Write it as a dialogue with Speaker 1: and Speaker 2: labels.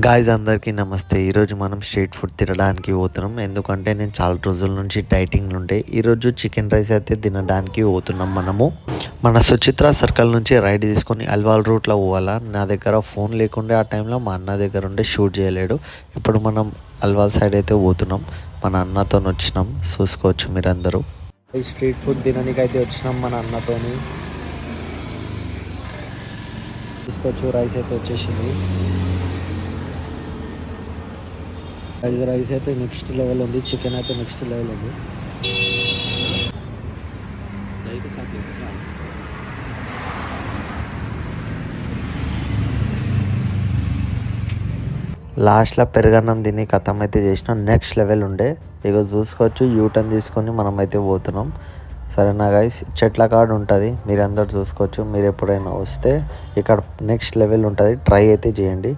Speaker 1: Guys అందరికీ నమస్తే. ఈరోజు మనం స్ట్రీట్ ఫుడ్ తినడానికి పోతున్నాం. ఎందుకంటే నేను చాలా రోజుల నుంచి డైటింగ్ ఉండే ఈరోజు చికెన్ రైస్ అయితే తినడానికి పోతున్నాం. మన సుచిత్ర సర్కిల్ నుంచి రైడ్ తీసుకొని అల్వాల్ రూట్లో పోవాలా. నా దగ్గర ఫోన్ లేకుండే ఆ టైంలో, మా అన్న దగ్గర ఉండే షూట్ చేయలేడు. ఇప్పుడు మనం అల్వాల్ సైడ్ అయితే పోతున్నాం. మన అన్నతో వచ్చినాం, చూసుకోవచ్చు మీరందరూ. ఈ స్ట్రీట్ ఫుడ్ తినడానికి అయితే వచ్చినాం మన అన్నతోని. చూసుకోవచ్చు రైస్ అయితే వచ్చేసింది. రైస్ అయితే నెక్స్ట్ లెవెల్ ఉంది, చికెన్ అయితే నెక్స్ట్ లెవెల్ ఉంది. లాస్ట్లో పెరుగన్నం తిని కథం అయితే చేసినాం. నెక్స్ట్ లెవెల్ ఉండే. ఇక చూసుకోవచ్చు యూటర్న్ తీసుకొని మనం అయితే పోతున్నాం. సరేనా గైస్, చెట్ల కాడ ఉంటుంది, మీరందరూ చూసుకోవచ్చు. మీరు ఎప్పుడైనా వస్తే ఇక్కడ నెక్స్ట్ లెవెల్ ఉంటుంది, ట్రై అయితే చేయండి.